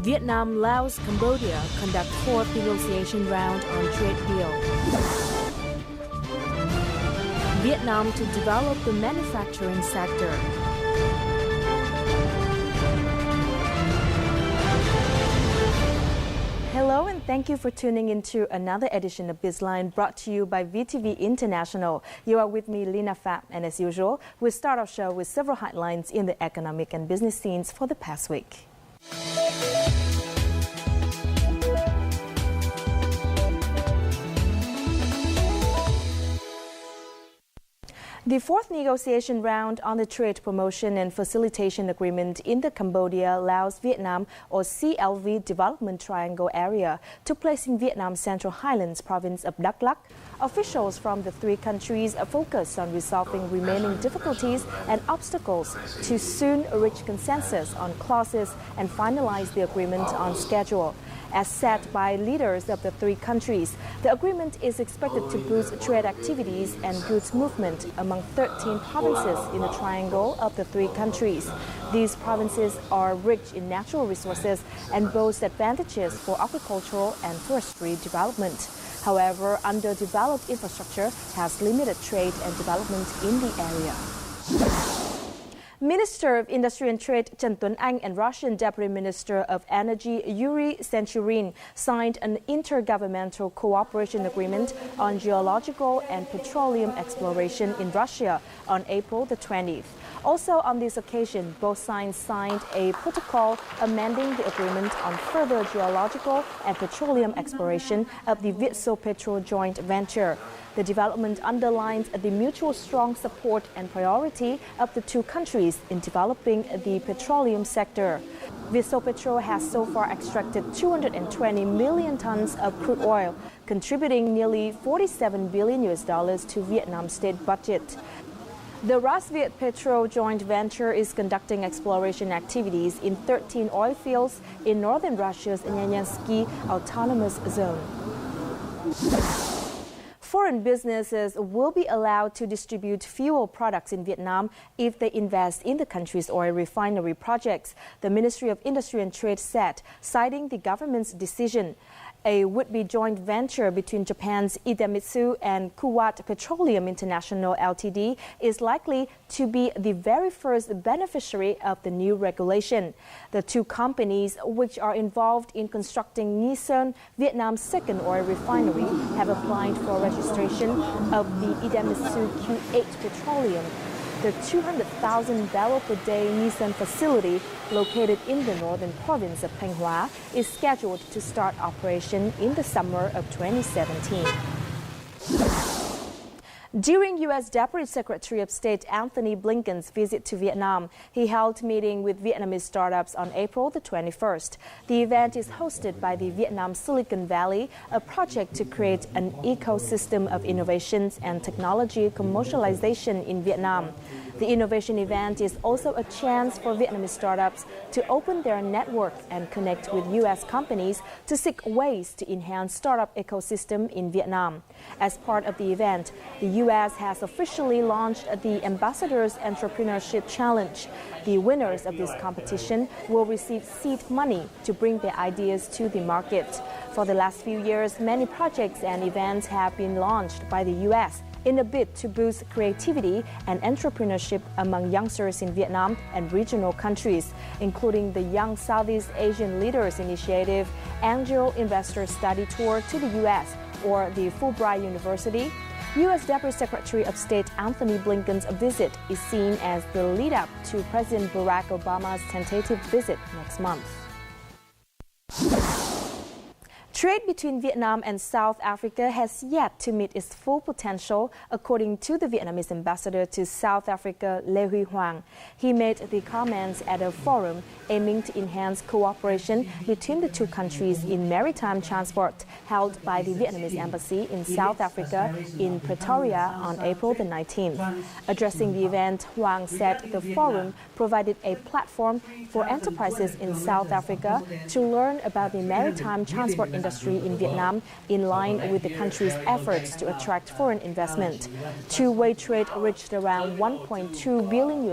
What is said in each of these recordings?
Vietnam, Laos, Cambodia conduct fourth negotiation round on trade deal. Vietnam to develop the manufacturing sector. Hello and thank you for tuning into another edition of BizLine brought to you by VTV International. You are with me, Lina Phat, and as usual, we start our show with several headlines in the economic and business scenes for the past week. The fourth negotiation round on the Trade Promotion and Facilitation Agreement in the Cambodia, Laos, Vietnam or CLV Development Triangle area took place in Vietnam's Central Highlands province of Đắk Lắk. Officials from the three countries focused on resolving remaining difficulties and obstacles to soon reach consensus on clauses and finalize the agreement on schedule. As set by leaders of the three countries, the agreement is expected to boost trade activities and goods movement among 13 provinces in the triangle of the three countries. These provinces are rich in natural resources and boast advantages for agricultural and forestry development. However, underdeveloped infrastructure has limited trade and development in the area. Minister of Industry and Trade Trần Tuấn Anh and Russian Deputy Minister of Energy Yuri Senchurin signed an intergovernmental cooperation agreement on geological and petroleum exploration in Russia on April the 20th. Also on this occasion, both sides signed a protocol amending the agreement on further geological and petroleum exploration of the Viet joint venture. The development underlines the mutual strong support and priority of the two countries in developing the petroleum sector. Viet has so far extracted 220 million tons of crude oil, contributing nearly $47 billion to Vietnam's state budget. The Viet joint venture is conducting exploration activities in 13 oil fields in northern Russia's Nyanyansky Autonomous Zone. Foreign businesses will be allowed to distribute fuel products in Vietnam if they invest in the country's oil refinery projects, the Ministry of Industry and Trade said, citing the government's decision. A would-be joint venture between Japan's Idemitsu and Kuwait Petroleum International Ltd. is likely to be the very first beneficiary of the new regulation. The two companies, which are involved in constructing Nghi, Vietnam's second oil refinery, have applied for registration of the Idemitsu Q8 Petroleum. The 200,000 barrel per day Nghi facility, located in the northern province of Thanh Hóa, is scheduled to start operation in the summer of 2017. During U.S. Deputy Secretary of State Antony Blinken's visit to Vietnam, he held a meeting with Vietnamese startups on April the 21st. The event is hosted by the Vietnam Silicon Valley, a project to create an ecosystem of innovations and technology commercialization in Vietnam. The innovation event is also a chance for Vietnamese startups to open their network and connect with U.S. companies to seek ways to enhance startup ecosystem in Vietnam. As part of the event, the U.S. has officially launched the Ambassadors Entrepreneurship Challenge. The winners of this competition will receive seed money to bring their ideas to the market. For the last few years, many projects and events have been launched by the U.S. in a bid to boost creativity and entrepreneurship among youngsters in Vietnam and regional countries, including the Young Southeast Asian Leaders Initiative, Angel Investor Study Tour to the U.S., or the Fulbright University. U.S. Deputy Secretary of State Antony Blinken's visit is seen as the lead-up to President Barack Obama's tentative visit next month. Trade between Vietnam and South Africa has yet to meet its full potential, according to the Vietnamese ambassador to South Africa, Lê Huy Hoàng. He made the comments at a forum aiming to enhance cooperation between the two countries in maritime transport held by the Vietnamese embassy in South Africa in Pretoria on April the 19th. Addressing the event, Hoàng said the forum provided a platform for enterprises in South Africa to learn about the maritime transport industry industry in Vietnam, in line with the country's efforts to attract foreign investment. Two-way trade reached around $1.2 billion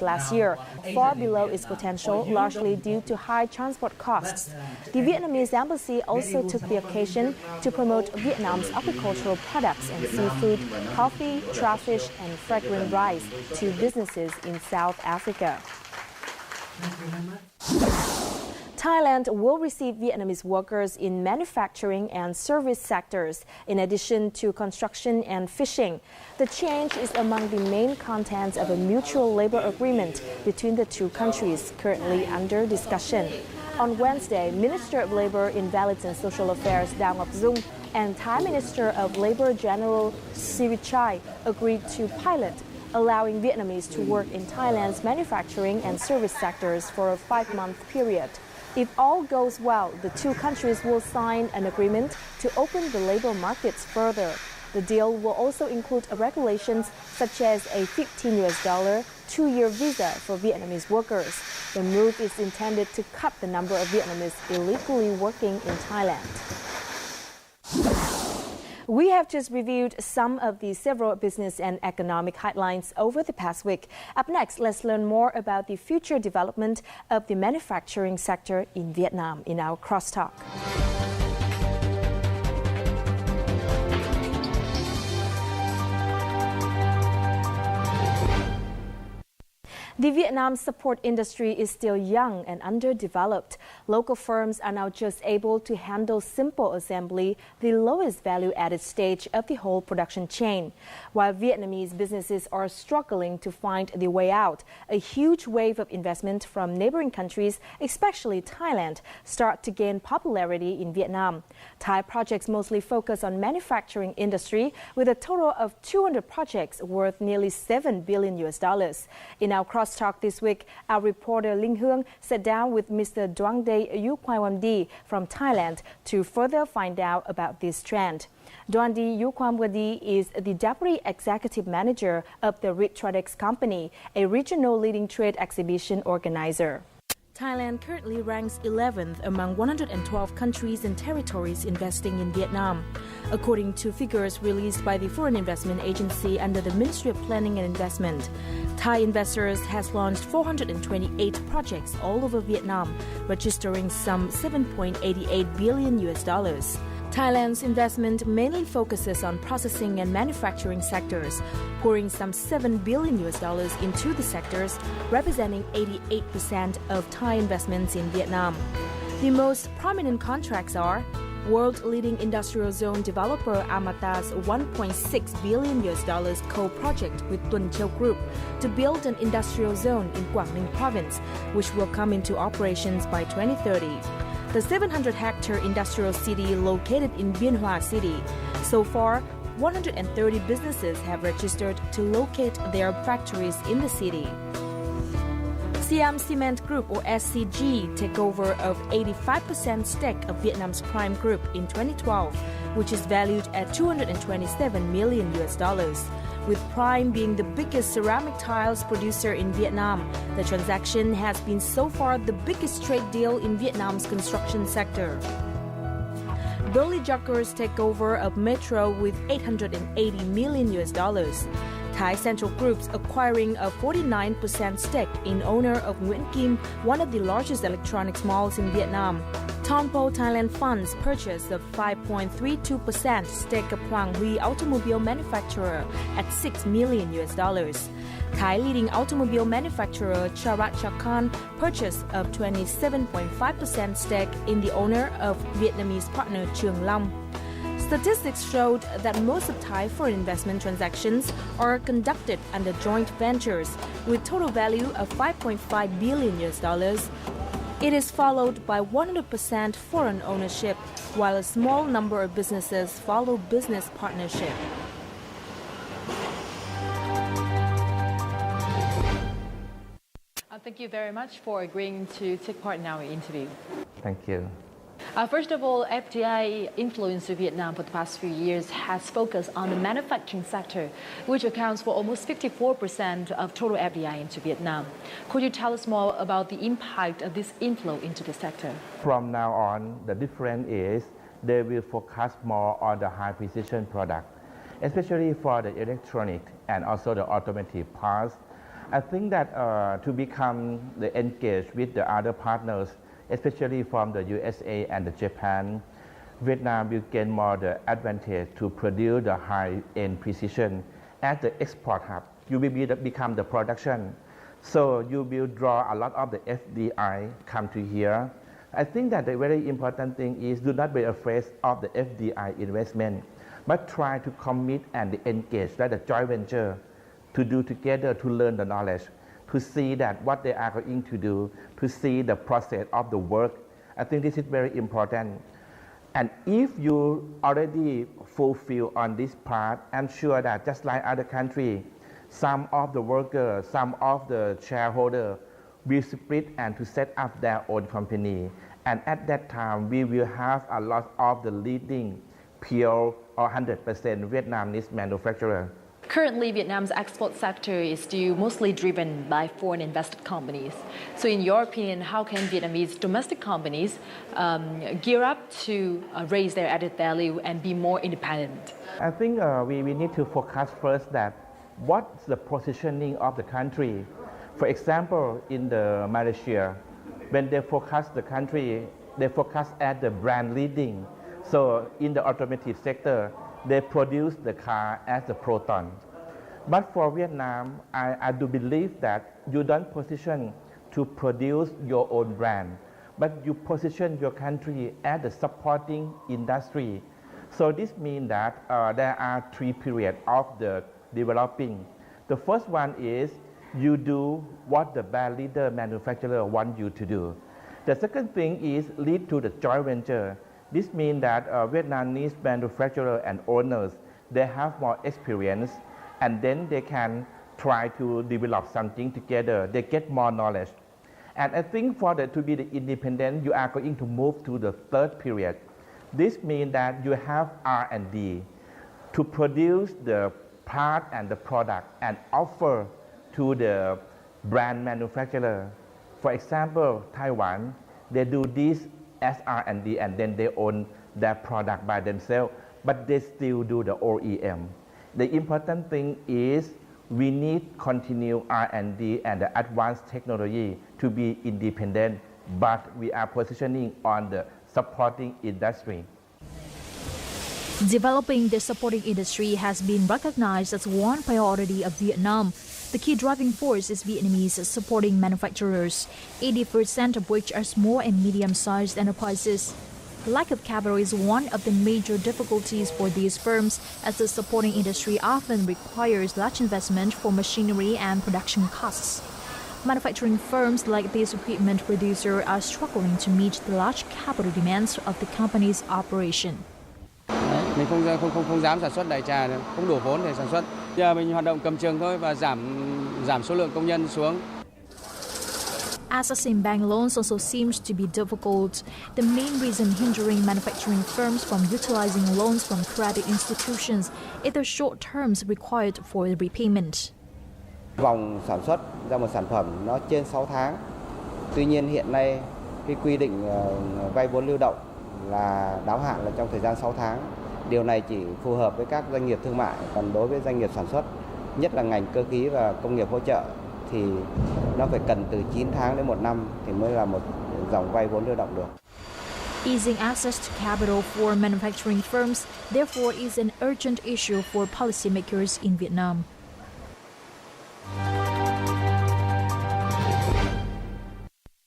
last year, far below its potential, largely due to high transport costs. The Vietnamese embassy also took the occasion to promote Vietnam's agricultural products and seafood, coffee, trout fish, and fragrant rice to businesses in South Africa. Thailand will receive Vietnamese workers in manufacturing and service sectors, in addition to construction and fishing. The change is among the main contents of a mutual labor agreement between the two countries, currently under discussion. On Wednesday, Minister of Labor, Invalids and Social Affairs Dao Ngọc Dung and Thai Minister of Labor General Sirichai agreed to pilot allowing Vietnamese to work in Thailand's manufacturing and service sectors for a 5-month period. If all goes well, the two countries will sign an agreement to open the labor markets further. The deal will also include regulations such as a $15 2-year visa for Vietnamese workers. The move is intended to cut the number of Vietnamese illegally working in Thailand. We have just reviewed some of the several business and economic headlines over the past week. Up next, let's learn more about the future development of the manufacturing sector in Vietnam in our Crosstalk. The Vietnam support industry is still young and underdeveloped. Local firms are now just able to handle simple assembly, the lowest value-added stage of the whole production chain. While Vietnamese businesses are struggling to find the way out, a huge wave of investment from neighboring countries, especially Thailand, start to gain popularity in Vietnam. Thai projects mostly focus on manufacturing industry, with a total of 200 projects worth nearly $7 billion. In our Crosstalk this week, our reporter Linh Hương sat down with Mr. Doang Day Yukwamdi from Thailand to further find out about this trend. Doang Day Yukwamdi is the Deputy Executive Manager of the Ritradex Company, a regional leading trade exhibition organizer. Thailand currently ranks 11th among 112 countries and territories investing in Vietnam. According to figures released by the Foreign Investment Agency under the Ministry of Planning and Investment, Thai investors has launched 428 projects all over Vietnam, registering some $7.88 billion. Thailand's investment mainly focuses on processing and manufacturing sectors, pouring some $7 billion into the sectors, representing 88% of Thai investments in Vietnam. The most prominent contracts are world-leading industrial zone developer Amata's $1.6 billion co-project with Tuần Châu Group to build an industrial zone in Quảng Ninh province, which will come into operations by 2030. The 700-hectare industrial city located in Bien Hoa City. So far, 130 businesses have registered to locate their factories in the city. Siam Cement Group, or SCG, takeover of 85% stake of Vietnam's Prime Group in 2012, which is valued at $227 million. With Prime being the biggest ceramic tiles producer in Vietnam, the transaction has been so far the biggest trade deal in Vietnam's construction sector. Burley Juckers takeover of Metro with $880 million. Thai Central Group's acquiring a 49% stake in owner of Nguyễn Kim, one of the largest electronics malls in Vietnam. Thonpo Thailand Funds purchase of 5.32% stake of Hoàng Huy automobile manufacturer at $6 million. Thai leading automobile manufacturer Charat Chakan purchase of 27.5% stake in the owner of Vietnamese partner Trường Long. Statistics showed that most of Thai foreign investment transactions are conducted under joint ventures with total value of $5.5 billion. It is followed by 100% foreign ownership, while a small number of businesses follow business partnership. Thank you very much for agreeing to take part in our interview. Thank you. First of all, FDI influence in Vietnam for the past few years has focused on the manufacturing sector, which accounts for almost 54% of total FDI into Vietnam. Could you tell us more about the impact of this inflow into the sector? From now on, the difference is they will focus more on the high precision product, especially for the electronic and also the automotive parts. I think that to become the engaged with the other partners, especially from the USA and the Japan, Vietnam will gain more the advantage to produce the high-end precision as the export hub. You will become the production. So you will draw a lot of the FDI come to here. I think that the very important thing is do not be afraid of the FDI investment, but try to commit and engage like a joint venture to do together to learn the knowledge, to see that what they are going to do, to see the process of the work. I think this is very important. And if you already fulfill on this part, I'm sure that just like other countries, some of the workers, some of the shareholders will split and to set up their own company. And at that time, we will have a lot of the leading pure or 100% Vietnamese manufacturer. Currently, Vietnam's export sector is still mostly driven by foreign invested companies. So in your opinion, how can Vietnamese domestic companies gear up to raise their added value and be more independent? I think we need to focus first that what's the positioning of the country. For example, in the Malaysia, when they focus the country, they focus at the brand leading. So in the automotive sector, they produce the car as a Proton. But for Vietnam, I do believe that you don't position to produce your own brand, but you position your country as a supporting industry. So this means that there are three periods of the developing. The first one is you do what the brand leader manufacturer want you to do. The second thing is lead to the joint venture. This means that Vietnamese manufacturers and owners, they have more experience and then they can try to develop something together. They get more knowledge. And I think for to be the independent, you are going to move to the third period. This means that you have R&D to produce the part and the product and offer to the brand manufacturer. For example, Taiwan, they do this as R&D and then they own their product by themselves, but they still do the OEM. The important thing is we need continue R&D and the advanced technology to be independent, but we are positioning on the supporting industry. Developing the supporting industry has been recognized as one priority of Vietnam. The key driving force is Vietnamese supporting manufacturers, 80% of which are small and medium-sized enterprises. The lack of capital is one of the major difficulties for these firms, as the supporting industry often requires large investment for machinery and production costs. Manufacturing firms like this equipment producer are struggling to meet the large capital demands of the company's operation. Mình không dám sản xuất đại trà, không đủ vốn để sản xuất. Giờ mình hoạt động cầm chừng thôi và giảm số lượng công nhân xuống. Accessing bank loans also seems to be difficult. The main reason hindering manufacturing firms from utilizing loans from credit institutions is the short terms required for repayment. Vòng sản xuất ra một sản phẩm nó trên 6 tháng. Tuy nhiên hiện nay cái quy định vay vốn lưu động là đáo hạn là trong thời gian 6 tháng. Điều này chỉ phù hợp với các doanh nghiệp thương mại, còn đối với doanh nghiệp sản xuất, nhất là ngành cơ khí và công nghiệp hỗ trợ thì nó phải cần từ 9 tháng đến 1 năm thì mới là một dòng vay vốn lưu động được. Easing access to capital for manufacturing firms, therefore, is an urgent issue for policymakers in Vietnam.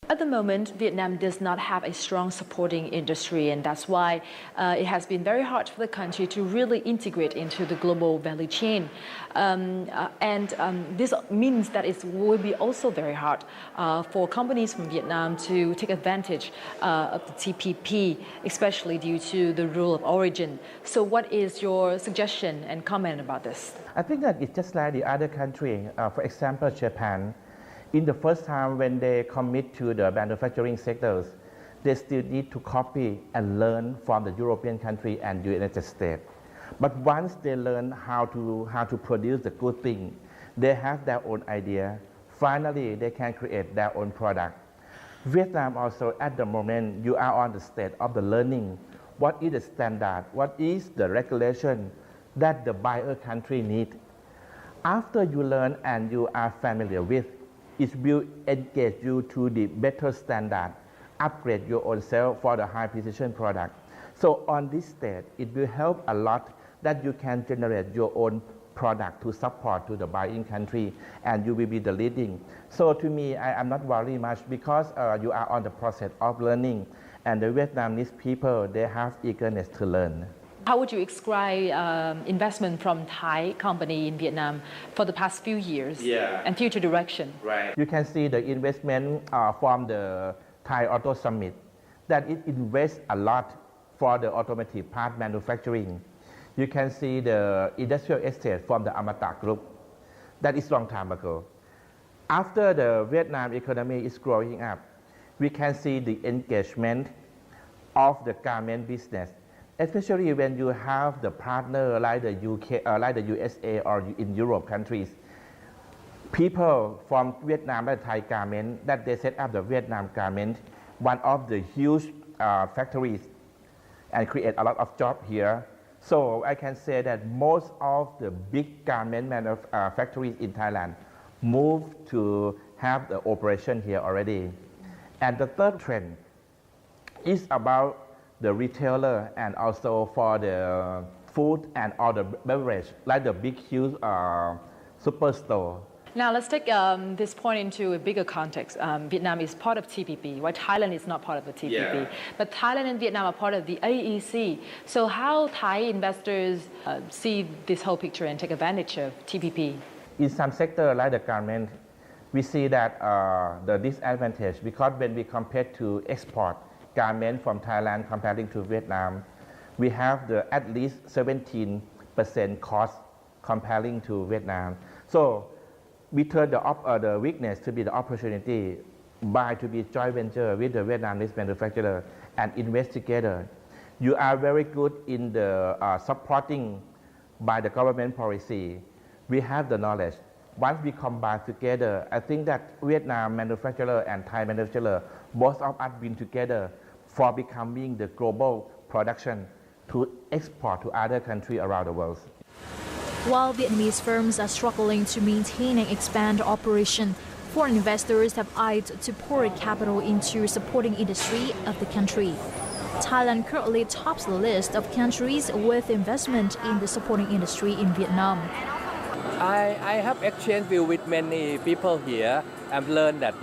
At the moment, Vietnam does not have a strong supporting industry, and that's why it has been very hard for the country to really integrate into the global value chain. This means that it will be also very hard for companies from Vietnam to take advantage of the TPP, especially due to the rule of origin. So what is your suggestion and comment about this? I think that it's just like the other country. For example, Japan. In the first time when they commit to the manufacturing sectors, they still need to copy and learn from the European country and the United States. But once they learn how to produce the good thing, they have their own idea. Finally, they can create their own product. Vietnam also, at the moment, you are on the state of the learning. what is the standard, what is the regulation that the buyer country need. After you learn and you are familiar with, it will engage you to the better standard, upgrade your own self for the high precision product. So on this stage, it will help a lot that you can generate your own product to support to the buying country, and you will be the leading. So to me, I am not worried much because you are on the process of learning, and the Vietnamese people, they have eagerness to learn. How would you describe investment from Thai company in Vietnam for the past few years and future direction? Right. You can see the investment from the Thai Auto Summit, that it invests a lot for the automotive part manufacturing. You can see the industrial estate from the Amata Group. That is long time ago. After the Vietnam economy is growing up, we can see the engagement of the garment business, especially when you have the partner like the UK, like the USA or in Europe countries. People from Vietnam and Thai garment that they set up the Vietnam garment, one of the huge factories, and create a lot of jobs here. So I can say that most of the big garment factories in Thailand moved to have the operation here already. And the third trend is about the retailer and also for the food and all the beverage, like the big huge superstore. Now let's take this point into a bigger context. Vietnam is part of TPP, while Thailand is not part of the TPP. But Thailand and Vietnam are part of the AEC. So how Thai investors see this whole picture and take advantage of TPP? In some sector like the garment, we see that the disadvantage, because when we compare to export garment from Thailand comparing to Vietnam, we have the at least 17% cost comparing to Vietnam. So we turn the weakness to be the opportunity by to be joint venture with the Vietnamese manufacturer and invest together. You are very good in the supporting by the government policy. We have the knowledge. Once we combine together, I think that Vietnam manufacturer and Thai manufacturer, both of us been together for becoming the global production to export to other countries around the world. While Vietnamese firms are struggling to maintain and expand operation, foreign investors have eyed to pour capital into supporting industry of the country. Thailand currently tops the list of countries with investment in the supporting industry in Vietnam. I have exchanged view with many people here and learned that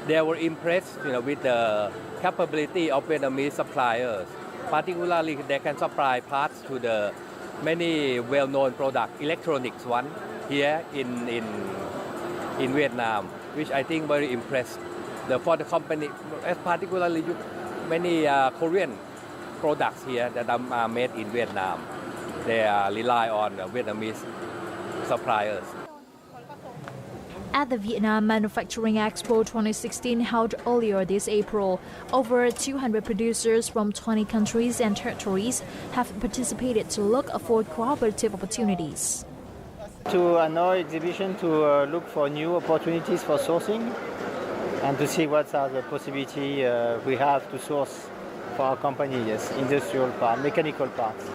they were impressed with the capability of Vietnamese suppliers. Particularly, they can supply parts to the many well-known products, electronics one here in Vietnam, which I think very impressed. For the company, particularly many Korean products here that are made in Vietnam, they rely on Vietnamese suppliers. At the Vietnam Manufacturing Expo 2016 held earlier this April, over 200 producers from 20 countries and territories have participated to look for cooperative opportunities. To another exhibition to look for new opportunities for sourcing and to see what are the possibilities we have to source for our company, yes, industrial part, mechanical parts.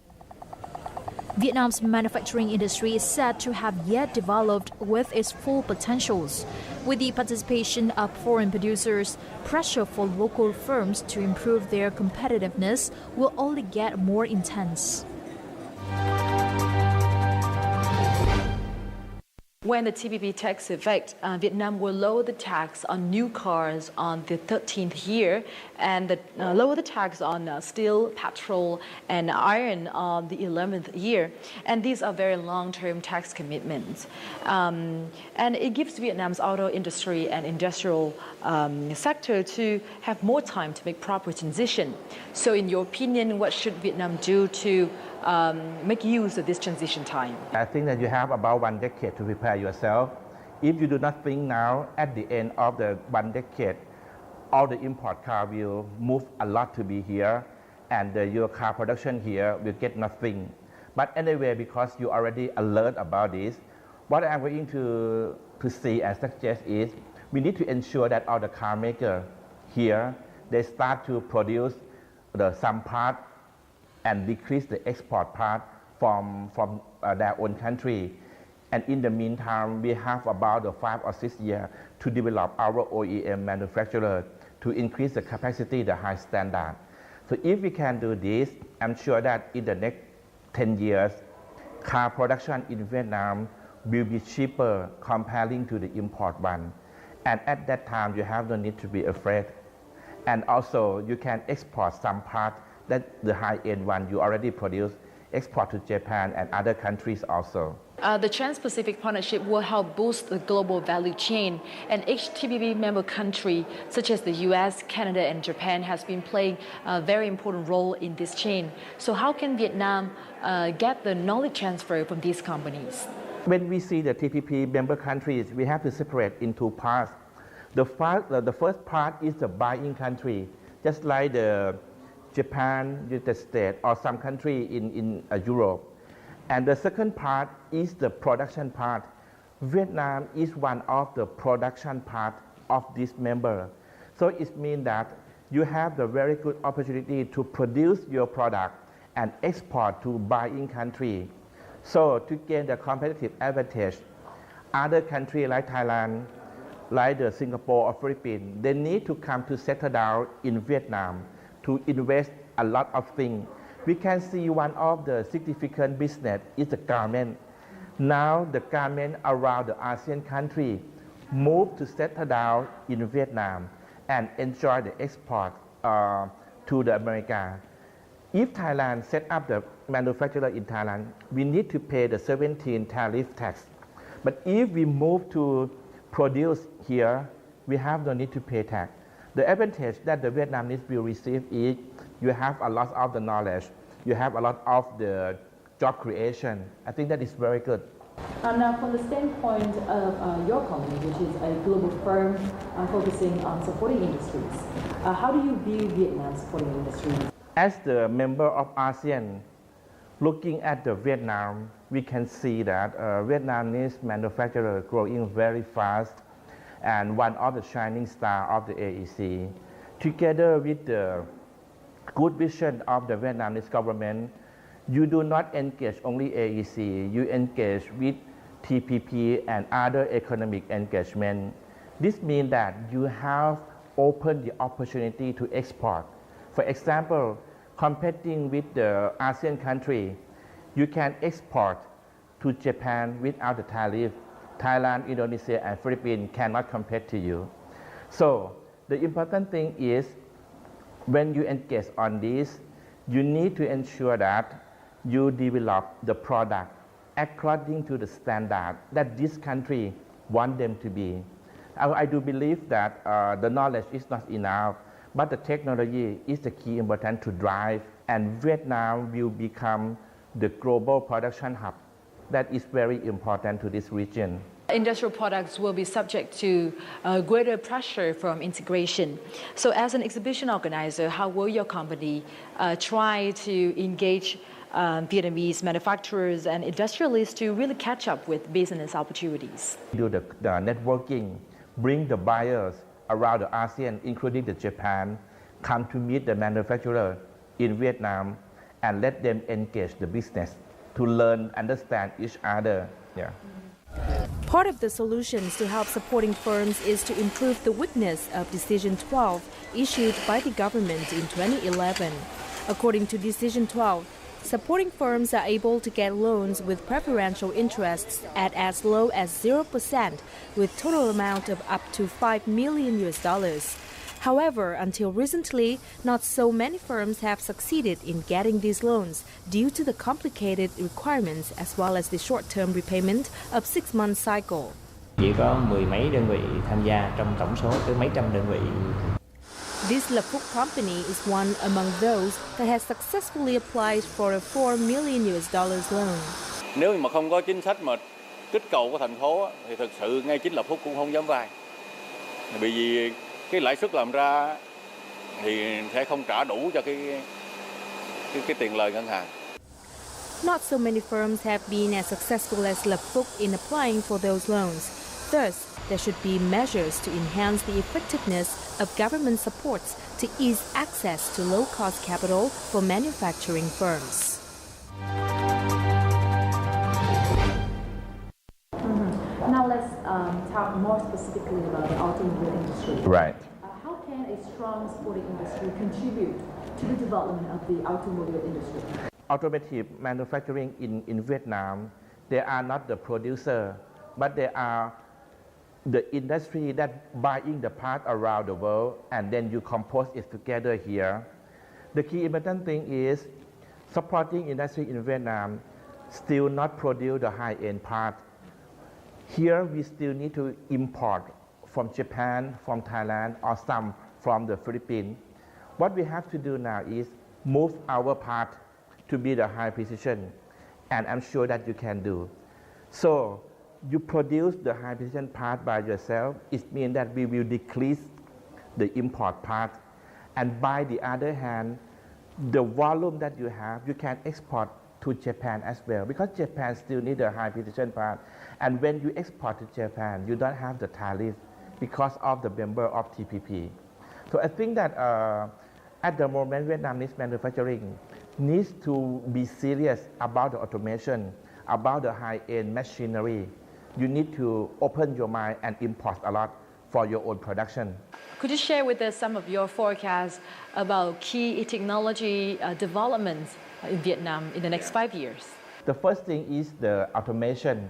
Vietnam's manufacturing industry is said to have yet developed with its full potentials. With the participation of foreign producers, pressure for local firms to improve their competitiveness will only get more intense. When the TPP takes effect, Vietnam will lower the tax on new cars on the 13th year and lower the tax on steel, petrol, and iron on the 11th year. And these are very long-term tax commitments. And it gives Vietnam's auto industry and industrial sector to have more time to make proper transition. So in your opinion, what should Vietnam do to make use of this transition time? I think that you have about 1 decade to prepare yourself. If you do not think now, at the end of the 1 decade, all the import car will move a lot to be here, and your car production here will get nothing. But anyway, because you already alert about this, what I'm going to see and suggest is we need to ensure that all the car makers here, they start to produce some part and decrease the export part from their own country. And in the meantime, we have about 5 or 6 years to develop our OEM manufacturer to increase the capacity, the high standard. So if we can do this, I'm sure that in the next 10 years, car production in Vietnam will be cheaper comparing to the import one. And at that time, you have no need to be afraid. And also, you can export some part that the high-end one you already produce, export to Japan and other countries also. The Trans-Pacific Partnership will help boost the global value chain, and each TPP member country, such as the US, Canada, and Japan, has been playing a very important role in this chain. So how can Vietnam get the knowledge transfer from these companies? When we see the TPP member countries, we have to separate into parts. The first part is the buying country, just like the Japan, United States, or some country in Europe. And the second part is the production part. Vietnam is one of the production part of this member. So it means that you have the very good opportunity to produce your product and export to buying country. So to gain the competitive advantage, other countries like Thailand, like the Singapore or Philippines, they need to come to settle down in Vietnam to invest a lot of things. We can see one of the significant business is the garment. Now the garment around the ASEAN country move to settle down in Vietnam and enjoy the export to the America. If Thailand set up the manufacturer in Thailand, we need to pay the 17 tariff tax. But if we move to produce here, we have no need to pay tax. The advantage that the Vietnamese will receive is you have a lot of the knowledge, you have a lot of the job creation. I think that is very good. Now, from the standpoint of your company, which is a global firm focusing on supporting industries, how do you view Vietnam supporting industries? As the member of ASEAN, looking at the Vietnam, we can see that Vietnamese manufacturers growing very fast and one of the shining star of the AEC. Together with the good vision of the Vietnamese government, you do not engage only AEC, you engage with TPP and other economic engagement. This means that you have opened the opportunity to export. For example, competing with the ASEAN country, you can export to Japan without the tariff. Thailand, Indonesia, and Philippines cannot compete to you. So the important thing is when you engage on this, you need to ensure that you develop the product according to the standard that this country want them to be. I do believe that the knowledge is not enough, but the technology is the key important to drive, and Vietnam will become the global production hub. That is very important to this region. Industrial products will be subject to greater pressure from integration. So as an exhibition organizer, how will your company try to engage Vietnamese manufacturers and industrialists to really catch up with business opportunities? Do the networking, bring the buyers around the ASEAN, including the Japan, come to meet the manufacturer in Vietnam and let them engage the business to learn, understand each other. Yeah. Part of the solutions to help supporting firms is to improve the weakness of Decision 12 issued by the government in 2011. According to Decision 12, supporting firms are able to get loans with preferential interests at as low as 0% with total amount of up to $5 million. However, until recently, not so many firms have succeeded in getting these loans due to the complicated requirements as well as the short-term repayment of 6-month cycle. Chỉ có mười mấy đơn vị tham gia trong tổng số tới mấy trăm đơn vị. This La Phuc company is one among those that has successfully applied for a $4 million loan. Nếu mà không có chính sách mà kích cầu của thành phố thì thực sự ngay chính La Phuc cũng không dám vay. Bởi vì cái lãi suất làm ra thì sẽ không trả đủ cho cái tiền lời ngân hàng. Not so many firms have been as successful as La Phuc in applying for those loans. Thus, there should be measures to enhance the effectiveness of government supports to ease access to low-cost capital for manufacturing firms. Now let's talk more specifically about the automobile industry. Right. How can a strong sporting industry contribute to the development of the automobile industry? Automotive manufacturing in Vietnam, they are not the producer, but they are the industry that buying the part around the world, and then you compose it together here. The key important thing is supporting industry in Vietnam still not produce the high-end part. Here we still need to import from Japan, from Thailand, or some from the Philippines. What we have to do now is move our part to be the high precision, and I'm sure that you can do. So you produce the high precision part by yourself, it means that we will decrease the import part. And by the other hand, the volume that you have, you can export to Japan as well, because Japan still needs a high precision part. And when you export to Japan, you don't have the tariff because of the member of TPP. So I think that at the moment, Vietnamese manufacturing needs to be serious about the automation, about the high-end machinery. You need to open your mind and import a lot for your own production. Could you share with us some of your forecasts about key technology developments in Vietnam in the next 5 years? The first thing is the automation.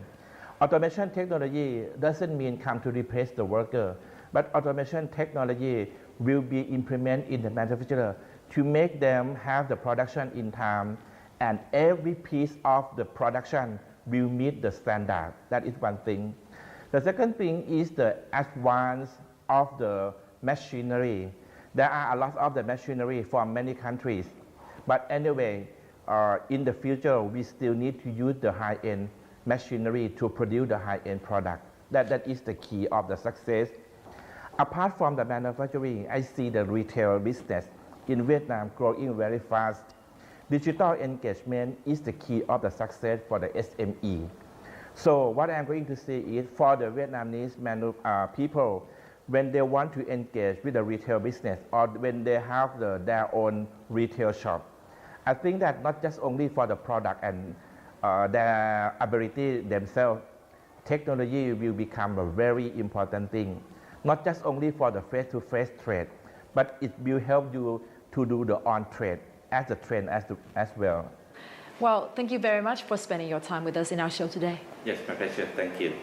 Automation technology doesn't mean come to replace the worker, but automation technology will be implemented in the manufacturer to make them have the production in time, and every piece of the production will meet the standard. That is one thing. The second thing is the advance of the machinery. There are a lot of the machinery from many countries, but anyway, in the future, we still need to use the high-end machinery to produce the high-end product. That is the key of the success. Apart from the manufacturing, I see the retail business in Vietnam growing very fast. Digital engagement is the key of the success for the SME. So what I'm going to say is for the Vietnamese people, when they want to engage with the retail business or when they have their own retail shop, I think that not just only for the product and their ability themselves, technology will become a very important thing. Not just only for the face-to-face trade, but it will help you to do the on-trade as a trend as well. Well, thank you very much for spending your time with us in our show today. Yes, my pleasure. Thank you.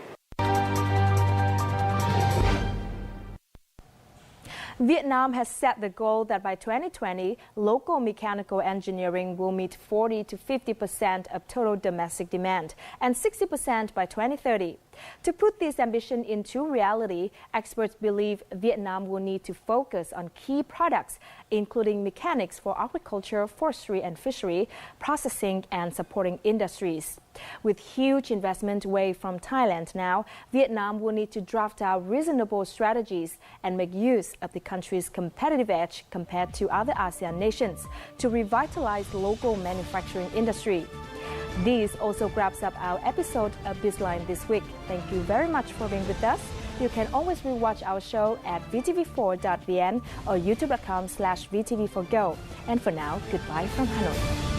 Vietnam has set the goal that by 2020, local mechanical engineering will meet 40 to 50% of total domestic demand and 60% by 2030. To put this ambition into reality, experts believe Vietnam will need to focus on key products, including mechanics for agriculture, forestry and fishery, processing and supporting industries. With huge investment away from Thailand now, Vietnam will need to draft out reasonable strategies and make use of the country's competitive edge compared to other ASEAN nations to revitalize local manufacturing industry. This also wraps up our episode of BizLine this week. Thank you very much for being with us. You can always rewatch our show at vtv4.vn or youtube.com/vtv4go. And for now, goodbye from Hanoi.